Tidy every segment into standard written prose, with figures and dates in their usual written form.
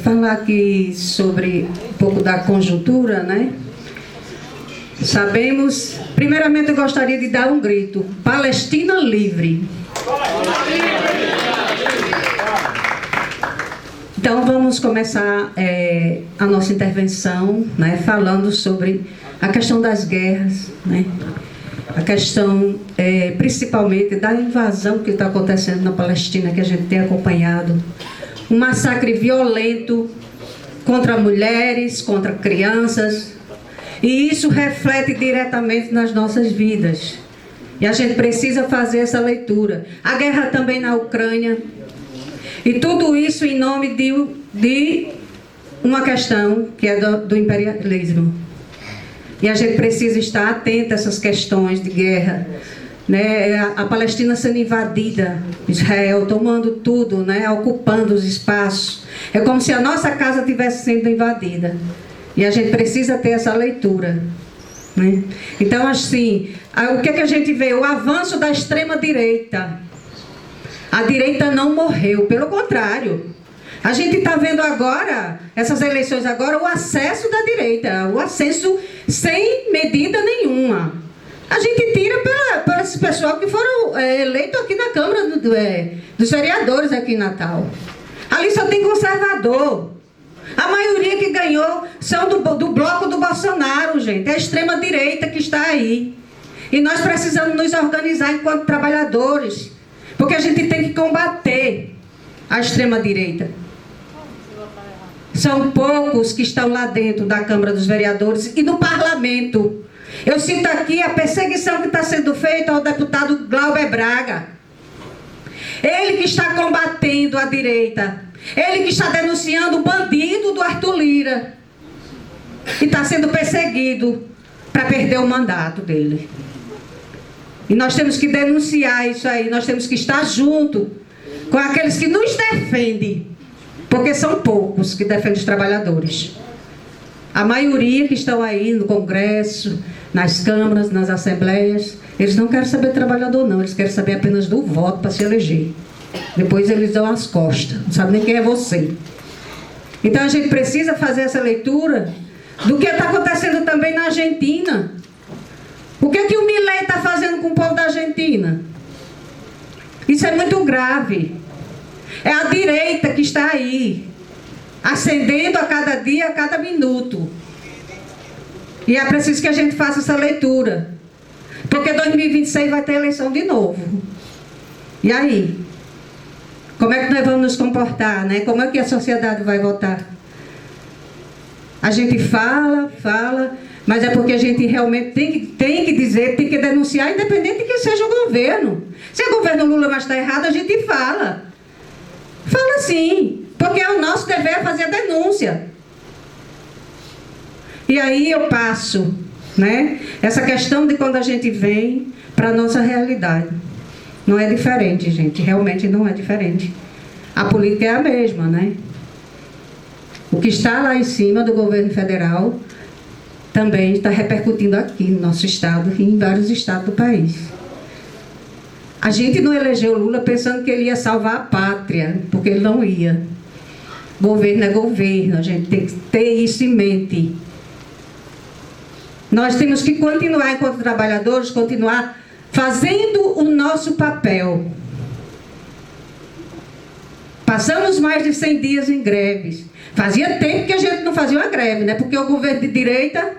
Falar aqui sobre um pouco da conjuntura, né? Sabemos, primeiramente eu gostaria de dar um grito: Palestina livre! Então vamos começar a nossa intervenção, né, falando sobre a questão das guerras, né? A questão principalmente da invasão que está acontecendo na Palestina, que a gente tem acompanhado. Um massacre violento contra mulheres, contra crianças, e isso reflete diretamente nas nossas vidas. E a gente precisa fazer essa leitura. A guerra também na Ucrânia. E tudo isso em nome de uma questão que é do imperialismo. E a gente precisa estar atento a essas questões de guerra, né? A Palestina sendo invadida, Israel tomando tudo, né? Ocupando os espaços. É como se a nossa casa estivesse sendo invadida. E a gente precisa ter essa leitura, né? Então, assim, o que a gente vê? O avanço da extrema-direita. A direita não morreu, pelo contrário. A gente está vendo agora, essas eleições agora, o acesso da direita, o acesso sem medida nenhuma. A gente tira para esse pessoal que foram eleitos aqui na Câmara dos Vereadores aqui em Natal. Ali só tem conservador. A maioria que ganhou são do bloco do Bolsonaro, gente. É a extrema-direita que está aí. E nós precisamos nos organizar enquanto trabalhadores, porque a gente tem que combater a extrema-direita. São poucos que estão lá dentro da Câmara dos Vereadores e no Parlamento. Eu cito aqui a perseguição que está sendo feita ao deputado Glauber Braga. Ele que está combatendo a direita. Ele que está denunciando o bandido do Arthur Lira. E está sendo perseguido para perder o mandato dele. E nós temos que denunciar isso aí. Nós temos que estar junto com aqueles que nos defendem. Porque são poucos que defendem os trabalhadores. A maioria que estão aí no Congresso, nas câmaras, nas assembleias, eles não querem saber de trabalhador não, eles querem saber apenas do voto para se eleger. Depois eles dão as costas, não sabem nem quem é você. Então a gente precisa fazer essa leitura do que está acontecendo também na Argentina. O que o Milei está fazendo com o povo da Argentina? Isso é muito grave. É a direita que está aí, ascendendo a cada dia, a cada minuto. E é preciso que a gente faça essa leitura. Porque 2026 vai ter eleição de novo. E aí? Como é que nós vamos nos comportar, né? Como é que a sociedade vai votar? A gente fala, mas é porque a gente realmente tem que dizer, tem que denunciar, independente de que seja o governo. Se o governo Lula mais está errado, a gente fala. Fala sim, porque é o nosso dever fazer a denúncia. E aí eu passo, né, essa questão de quando a gente vem para a nossa realidade. Não é diferente, gente, realmente não é diferente. A política é a mesma, né? O que está lá em cima do governo federal também está repercutindo aqui no nosso estado e em vários estados do país. A gente não elegeu Lula pensando que ele ia salvar a pátria, porque ele não ia. Governo é governo, a gente tem que ter isso em mente. Nós temos que continuar, enquanto trabalhadores, continuar fazendo o nosso papel. Passamos mais de 100 dias em greves. Fazia tempo que a gente não fazia uma greve, né? Porque o governo de direita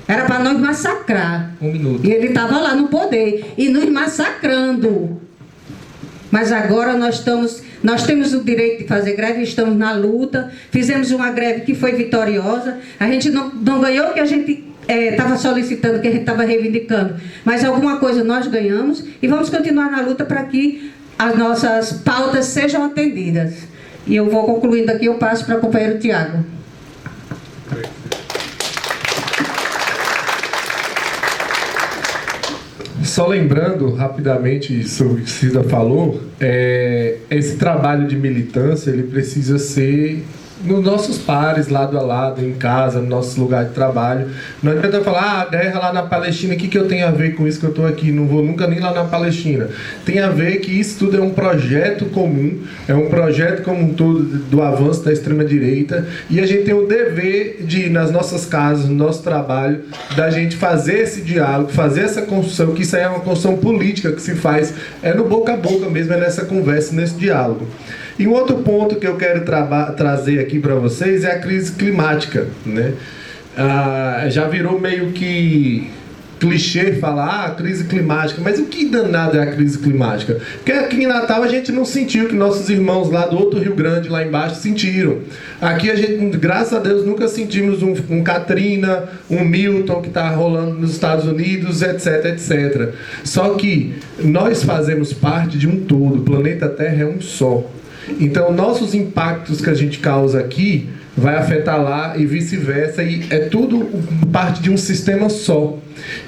era para nós massacrar. Um minuto. E ele estava lá no poder e nos massacrando. Mas agora nós temos o direito de fazer greve, estamos na luta. Fizemos uma greve que foi vitoriosa. A gente não ganhou o que a gente estava solicitando, que a gente estava reivindicando. Mas alguma coisa nós ganhamos e vamos continuar na luta para que as nossas pautas sejam atendidas. E eu vou concluindo aqui, eu passo para o companheiro Tiago. Só lembrando rapidamente sobre o que Cida falou, esse trabalho de militância ele precisa ser nos nossos pares, lado a lado, em casa, no nosso lugar de trabalho. Não adianta falar, a guerra lá na Palestina, o que eu tenho a ver com isso que eu estou aqui? Não vou nunca nem lá na Palestina. Tem a ver que isso tudo é um projeto comum, é um projeto como um todo do avanço da extrema-direita, e a gente tem o dever de ir nas nossas casas, no nosso trabalho, da gente fazer esse diálogo, fazer essa construção, que isso aí é uma construção política que se faz, é no boca a boca mesmo, é nessa conversa, nesse diálogo. E um outro ponto que eu quero trazer aqui para vocês é a crise climática, né? Já virou meio que clichê falar crise climática, mas o que danado é a crise climática? Porque aqui em Natal a gente não sentiu, que nossos irmãos lá do outro Rio Grande, lá embaixo, sentiram. Aqui a gente, graças a Deus, nunca sentimos um Katrina, um Milton que está rolando nos Estados Unidos, etc, etc. Só que nós fazemos parte de um todo, o planeta Terra é um só. Então, nossos impactos que a gente causa aqui vai afetar lá e vice-versa, e é tudo parte de um sistema só.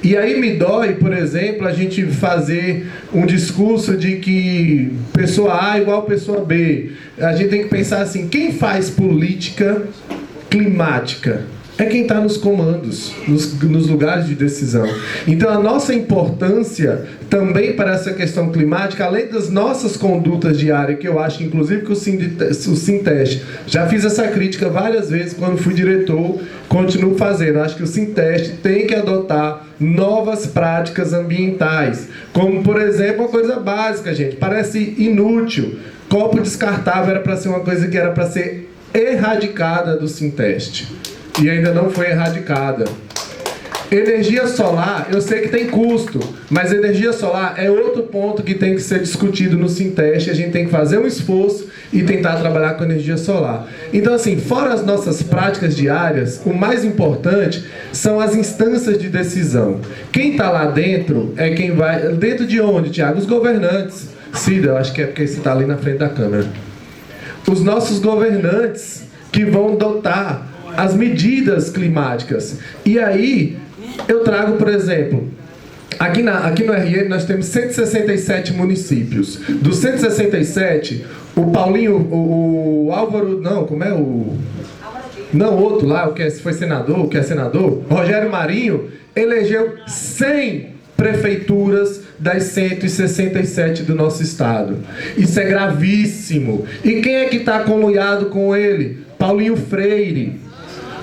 E aí me dói, por exemplo, a gente fazer um discurso de que pessoa A é igual pessoa B. A gente tem que pensar assim, quem faz política climática? É quem está nos comandos, nos lugares de decisão. Então, a nossa importância também para essa questão climática, além das nossas condutas diárias, que eu acho, inclusive, que o Sinteste, já fiz essa crítica várias vezes quando fui diretor, continuo fazendo. Acho que o Sinteste tem que adotar novas práticas ambientais, como, por exemplo, uma coisa básica, gente, parece inútil. Copo descartável era para ser uma coisa que era para ser erradicada do Sinteste. E ainda não foi erradicada. Energia solar, eu sei que tem custo, mas energia solar é outro ponto que tem que ser discutido no Sinteste. A gente tem que fazer um esforço e tentar trabalhar com energia solar. Então, assim, fora as nossas práticas diárias, o mais importante são as instâncias de decisão. Quem está lá dentro é quem vai... Dentro de onde, Tiago? Os governantes. Cida, eu acho que é porque você está ali na frente da câmera. Os nossos governantes que vão dotar as medidas climáticas. E aí, eu trago, por exemplo, aqui no RN nós temos 167 municípios. Dos 167, o Paulinho, o Álvaro, não, como é o... Não, outro lá, o que foi senador, o que é senador, Rogério Marinho, elegeu 100 prefeituras das 167 do nosso estado. Isso é gravíssimo. E quem é que está conluiado com ele? Paulinho Freire.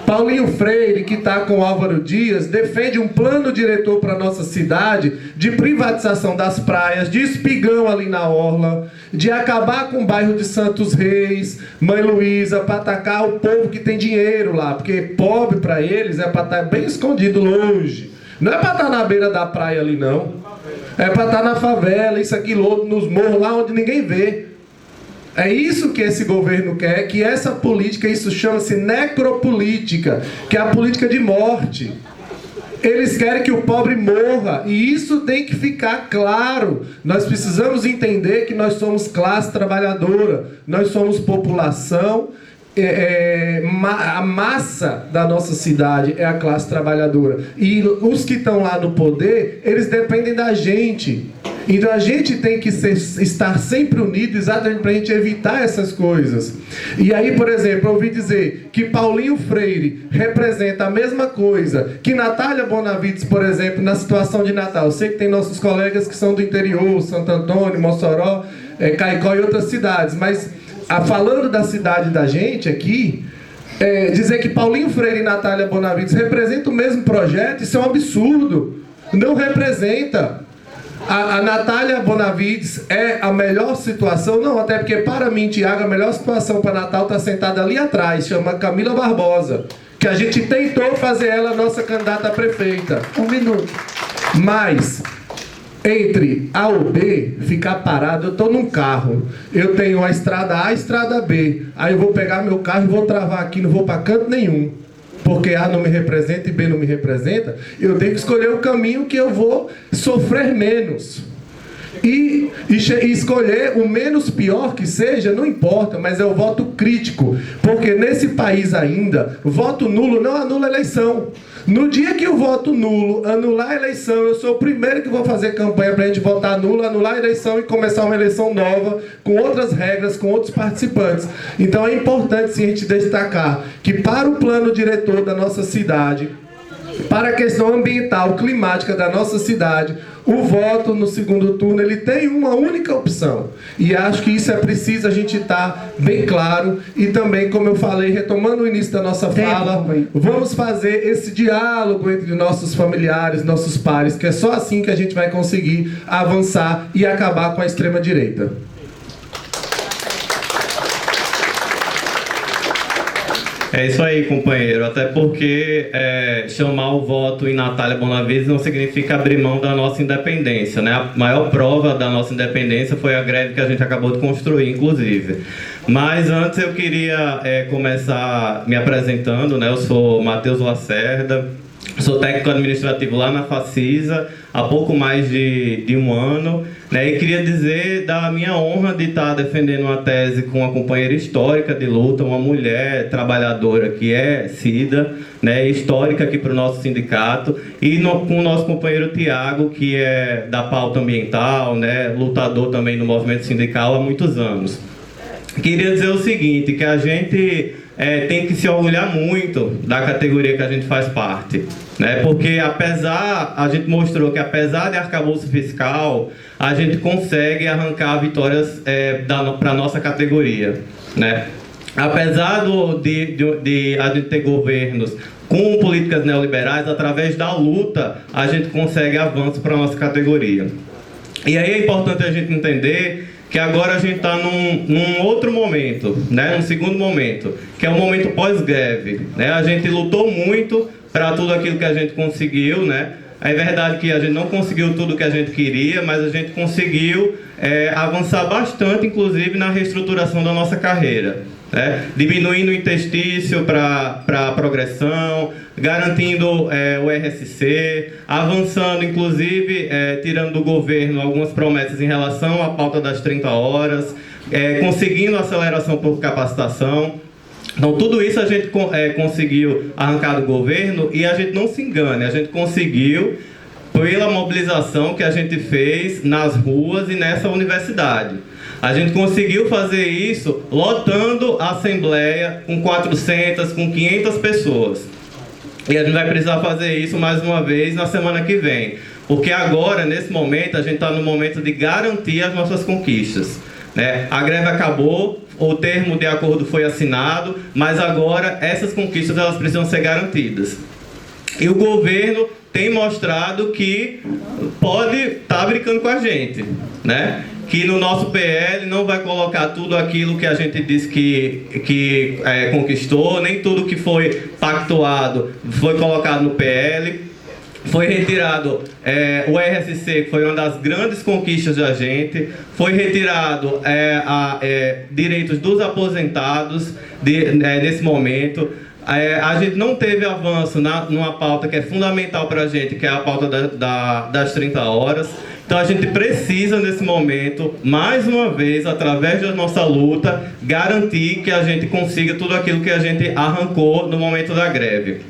Paulinho Freire, que está com Álvaro Dias, defende um plano diretor para a nossa cidade de privatização das praias, de espigão ali na orla, de acabar com o bairro de Santos Reis, Mãe Luísa, para atacar o povo que tem dinheiro lá, porque pobre para eles é para estar bem escondido, longe. Não é para estar na beira da praia ali, não. É para estar na favela, isso aqui, nos morros lá onde ninguém vê. É isso que esse governo quer, que essa política, isso chama-se necropolítica, que é a política de morte. Eles querem que o pobre morra, e isso tem que ficar claro. Nós precisamos entender que nós somos classe trabalhadora, nós somos população, a massa da nossa cidade é a classe trabalhadora. E os que estão lá no poder, eles dependem da gente. Então a gente tem que estar sempre unido exatamente para a gente evitar essas coisas. E aí, por exemplo, eu ouvi dizer que Paulinho Freire representa a mesma coisa que Natália Bonavides, por exemplo, na situação de Natal. Eu sei que tem nossos colegas que são do interior, Santo Antônio, Mossoró, Caicó e outras cidades, mas falando da cidade da gente aqui, dizer que Paulinho Freire e Natália Bonavides representam o mesmo projeto, isso é um absurdo. Não representa. A Natália Bonavides é a melhor situação, não, até porque para mim, Tiago, a melhor situação para Natal está sentada ali atrás, chama Camila Barbosa, que a gente tentou fazer ela nossa candidata a prefeita. 1 minuto. Mas entre A ou B, ficar parado, eu estou num carro, eu tenho a estrada A e a estrada B, aí eu vou pegar meu carro e vou travar aqui, não vou para canto nenhum, porque A não me representa e B não me representa, eu tenho que escolher o caminho que eu vou sofrer menos. E escolher o menos pior que seja, não importa, mas é o voto crítico, porque nesse país ainda, voto nulo não anula eleição. No dia que o voto nulo anular a eleição, eu sou o primeiro que vou fazer campanha para a gente votar nulo, anular a eleição e começar uma eleição nova, com outras regras, com outros participantes. Então é importante sim a gente destacar que para o plano diretor da nossa cidade, para a questão ambiental, climática da nossa cidade, o voto no segundo turno ele tem uma única opção. E acho que isso é preciso a gente estar bem claro. E também, como eu falei, retomando o início da nossa fala, vamos fazer esse diálogo entre nossos familiares, nossos pares, que é só assim que a gente vai conseguir avançar e acabar com a extrema-direita. É isso aí, companheiro. Até porque chamar o voto em Natália Bonavides não significa abrir mão da nossa independência, né? A maior prova da nossa independência foi a greve que a gente acabou de construir, inclusive. Mas antes eu queria começar me apresentando, né? Eu sou Matheus Lacerda, sou técnico administrativo lá na Facisa há pouco mais de um ano, né? E queria dizer da minha honra de estar defendendo uma tese com uma companheira histórica de luta, uma mulher trabalhadora que é Cida, né? Histórica aqui para o nosso sindicato, e com o nosso companheiro Tiago, que é da pauta ambiental, né? Lutador também no movimento sindical há muitos anos. Queria dizer o seguinte, que a gente tem que se orgulhar muito da categoria que a gente faz parte, né? Porque a gente mostrou que apesar de arcabouço fiscal, a gente consegue arrancar vitórias para a nossa categoria, né? Apesar de a gente ter governos com políticas neoliberais, através da luta, a gente consegue avanço para a nossa categoria. E aí é importante a gente entender que agora a gente está num outro momento, né? Num segundo momento, que é o momento pós-greve, né? A gente lutou muito para tudo aquilo que a gente conseguiu, né? É verdade que a gente não conseguiu tudo que a gente queria, mas a gente conseguiu avançar bastante, inclusive na reestruturação da nossa carreira, né? Diminuindo o interstício para a progressão, garantindo o RSC, avançando, inclusive, tirando do governo algumas promessas em relação à pauta das 30 horas, conseguindo aceleração por capacitação. Então, tudo isso a gente conseguiu arrancar do governo, e a gente não se engane, a gente conseguiu pela mobilização que a gente fez nas ruas e nessa universidade. A gente conseguiu fazer isso lotando a Assembleia com 400, com 500 pessoas. E a gente vai precisar fazer isso mais uma vez na semana que vem. Porque agora, nesse momento, a gente está no momento de garantir as nossas conquistas, né? A greve acabou, o termo de acordo foi assinado, mas agora essas conquistas elas precisam ser garantidas. E o governo tem mostrado que pode estar brincando com a gente, né? Que no nosso PL não vai colocar tudo aquilo que a gente disse que conquistou, nem tudo que foi pactuado foi colocado no PL. Foi retirado o RSC, que foi uma das grandes conquistas da gente. Foi retirado direitos dos aposentados nesse momento. A gente não teve avanço numa pauta que é fundamental para a gente, que é a pauta das 30 horas. Então a gente precisa, nesse momento, mais uma vez, através da nossa luta, garantir que a gente consiga tudo aquilo que a gente arrancou no momento da greve.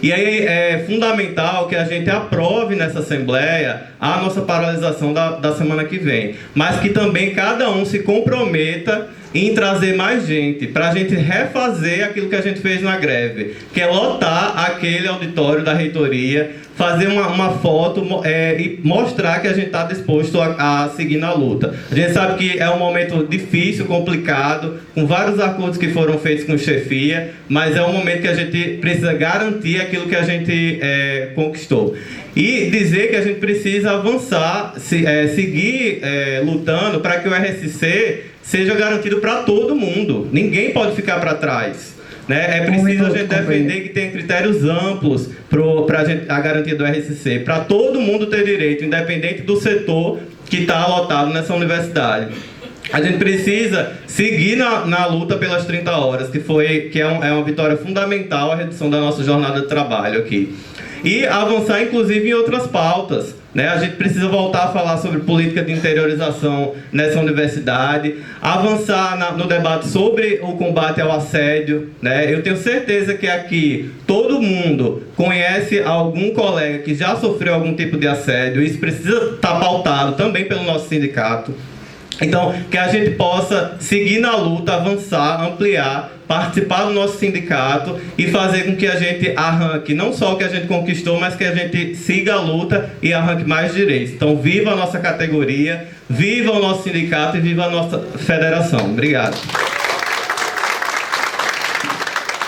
E aí é fundamental que a gente aprove nessa Assembleia a nossa paralisação da semana que vem, mas que também cada um se comprometa em trazer mais gente, para a gente refazer aquilo que a gente fez na greve, que é lotar aquele auditório da reitoria, fazer uma foto e mostrar que a gente está disposto a seguir na luta. A gente sabe que é um momento difícil, complicado, com vários acordos que foram feitos com chefia, mas é um momento que a gente precisa garantir aquilo que a gente conquistou. E dizer que a gente precisa avançar, seguir lutando para que o RSC seja garantido para todo mundo. Ninguém pode ficar para trás, né? É preciso a gente defender que tenha critérios amplos para a garantia do RSC, para todo mundo ter direito, independente do setor que está alotado nessa universidade. A gente precisa seguir na luta pelas 30 horas, que é uma vitória fundamental, a redução da nossa jornada de trabalho aqui. E avançar, inclusive, em outras pautas, né? A gente precisa voltar a falar sobre política de interiorização nessa universidade, avançar no debate sobre o combate ao assédio, né? Eu tenho certeza que aqui todo mundo conhece algum colega que já sofreu algum tipo de assédio. Isso precisa estar pautado também pelo nosso sindicato. Então, que a gente possa seguir na luta, avançar, ampliar, participar do nosso sindicato e fazer com que a gente arranque não só o que a gente conquistou, mas que a gente siga a luta e arranque mais direitos. Então, viva a nossa categoria, viva o nosso sindicato e viva a nossa federação. Obrigado.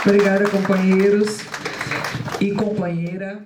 Obrigada, companheiros e companheira.